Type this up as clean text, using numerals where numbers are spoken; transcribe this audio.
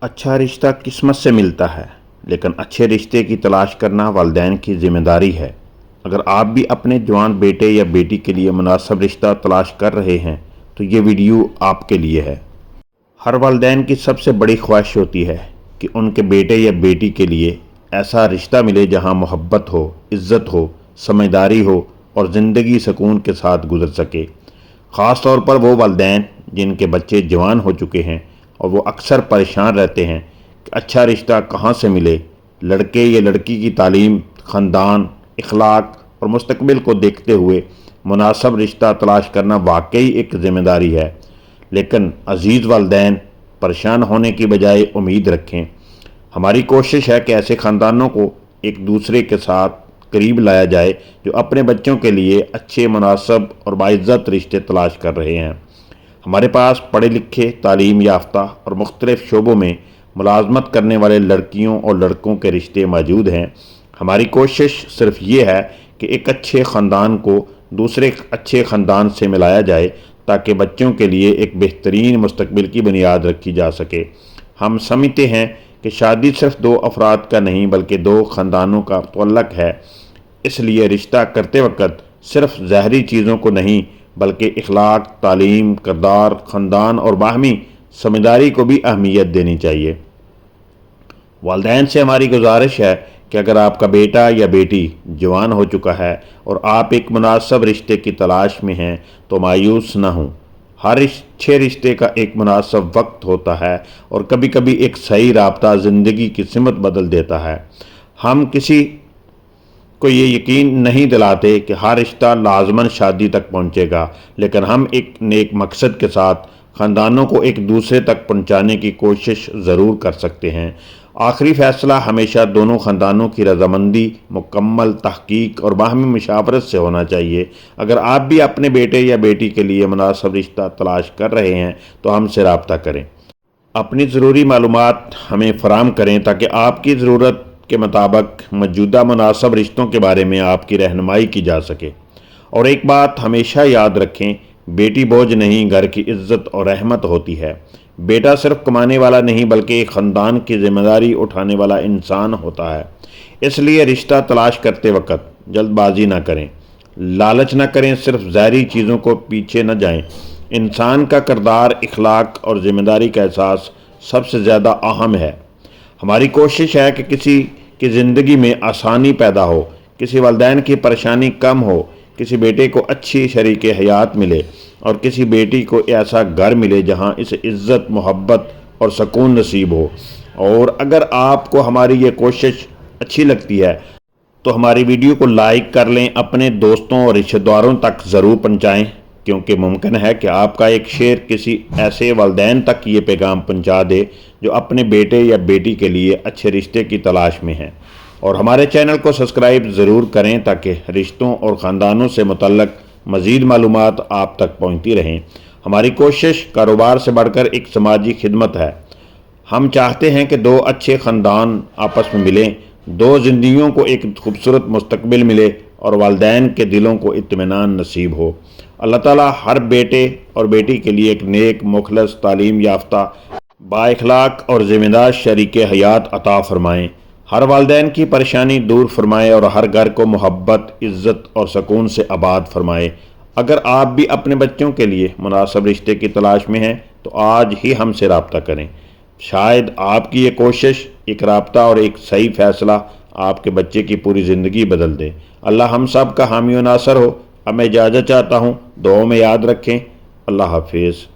اچھا رشتہ قسمت سے ملتا ہے، لیکن اچھے رشتے کی تلاش کرنا والدین کی ذمہ داری ہے۔ اگر آپ بھی اپنے جوان بیٹے یا بیٹی کے لیے مناسب رشتہ تلاش کر رہے ہیں تو یہ ویڈیو آپ کے لیے ہے۔ ہر والدین کی سب سے بڑی خواہش ہوتی ہے کہ ان کے بیٹے یا بیٹی کے لیے ایسا رشتہ ملے جہاں محبت ہو، عزت ہو، سمجھداری ہو اور زندگی سکون کے ساتھ گزر سکے۔ خاص طور پر وہ والدین جن کے بچے جوان ہو چکے ہیں اور وہ اکثر پریشان رہتے ہیں کہ اچھا رشتہ کہاں سے ملے۔ لڑکے یا لڑکی کی تعلیم، خاندان، اخلاق اور مستقبل کو دیکھتے ہوئے مناسب رشتہ تلاش کرنا واقعی ایک ذمہ داری ہے۔ لیکن عزیز والدین، پریشان ہونے کی بجائے امید رکھیں۔ ہماری کوشش ہے کہ ایسے خاندانوں کو ایک دوسرے کے ساتھ قریب لایا جائے جو اپنے بچوں کے لیے اچھے، مناسب اور باعزت رشتے تلاش کر رہے ہیں۔ ہمارے پاس پڑھے لکھے، تعلیم یافتہ اور مختلف شعبوں میں ملازمت کرنے والے لڑکیوں اور لڑکوں کے رشتے موجود ہیں۔ ہماری کوشش صرف یہ ہے کہ ایک اچھے خاندان کو دوسرے اچھے خاندان سے ملایا جائے تاکہ بچوں کے لیے ایک بہترین مستقبل کی بنیاد رکھی جا سکے۔ ہم سمجھتے ہیں کہ شادی صرف دو افراد کا نہیں بلکہ دو خاندانوں کا تعلق ہے، اس لیے رشتہ کرتے وقت صرف ظاہری چیزوں کو نہیں بلکہ اخلاق، تعلیم، کردار، خاندان اور باہمی سمجھداری کو بھی اہمیت دینی چاہیے۔ والدین سے ہماری گزارش ہے کہ اگر آپ کا بیٹا یا بیٹی جوان ہو چکا ہے اور آپ ایک مناسب رشتے کی تلاش میں ہیں تو مایوس نہ ہوں۔ ہر اچھے رشتے کا ایک مناسب وقت ہوتا ہے اور کبھی کبھی ایک صحیح رابطہ زندگی کی سمت بدل دیتا ہے۔ ہم کسی کو یہ یقین نہیں دلاتے کہ ہر رشتہ لازماً شادی تک پہنچے گا، لیکن ہم ایک نیک مقصد کے ساتھ خاندانوں کو ایک دوسرے تک پہنچانے کی کوشش ضرور کر سکتے ہیں۔ آخری فیصلہ ہمیشہ دونوں خاندانوں کی رضامندی، مکمل تحقیق اور باہمی مشاورت سے ہونا چاہیے۔ اگر آپ بھی اپنے بیٹے یا بیٹی کے لیے مناسب رشتہ تلاش کر رہے ہیں تو ہم سے رابطہ کریں۔ اپنی ضروری معلومات ہمیں فراہم کریں تاکہ آپ کی ضرورت کے مطابق موجودہ مناسب رشتوں کے بارے میں آپ کی رہنمائی کی جا سکے۔ اور ایک بات ہمیشہ یاد رکھیں، بیٹی بوجھ نہیں، گھر کی عزت اور رحمت ہوتی ہے۔ بیٹا صرف کمانے والا نہیں بلکہ ایک خاندان کی ذمہ داری اٹھانے والا انسان ہوتا ہے۔ اس لیے رشتہ تلاش کرتے وقت جلد بازی نہ کریں، لالچ نہ کریں، صرف ظاہری چیزوں کو پیچھے نہ جائیں۔ انسان کا کردار، اخلاق اور ذمہ داری کا احساس سب سے زیادہ اہم ہے۔ ہماری کوشش ہے کہ کسی کی زندگی میں آسانی پیدا ہو، کسی والدین کی پریشانی کم ہو، کسی بیٹے کو اچھی شریک حیات ملے اور کسی بیٹی کو ایسا گھر ملے جہاں اسے عزت، محبت اور سکون نصیب ہو۔ اور اگر آپ کو ہماری یہ کوشش اچھی لگتی ہے تو ہماری ویڈیو کو لائک کر لیں، اپنے دوستوں اور رشتہ داروں تک ضرور پہنچائیں، کیونکہ ممکن ہے کہ آپ کا ایک شیئر کسی ایسے والدین تک یہ پیغام پہنچا دے جو اپنے بیٹے یا بیٹی کے لیے اچھے رشتے کی تلاش میں ہیں۔ اور ہمارے چینل کو سبسکرائب ضرور کریں تاکہ رشتوں اور خاندانوں سے متعلق مزید معلومات آپ تک پہنچتی رہیں۔ ہماری کوشش کاروبار سے بڑھ کر ایک سماجی خدمت ہے۔ ہم چاہتے ہیں کہ دو اچھے خاندان آپس میں ملیں، دو زندگیوں کو ایک خوبصورت مستقبل ملے اور والدین کے دلوں کو اطمینان نصیب ہو۔ اللہ تعالیٰ ہر بیٹے اور بیٹی کے لیے ایک نیک، مخلص، تعلیم یافتہ، با اخلاق اور ذمہ دار شریک حیات عطا فرمائیں۔ ہر والدین کی پریشانی دور فرمائے اور ہر گھر کو محبت، عزت اور سکون سے آباد فرمائے۔ اگر آپ بھی اپنے بچوں کے لیے مناسب رشتے کی تلاش میں ہیں تو آج ہی ہم سے رابطہ کریں۔ شاید آپ کی یہ کوشش، ایک رابطہ اور ایک صحیح فیصلہ آپ کے بچے کی پوری زندگی بدل دے۔ اللہ ہم سب کا حامی و ناصر ہو۔ اب میں اجازت چاہتا ہوں، دعاؤں میں یاد رکھیں۔ اللہ حافظ۔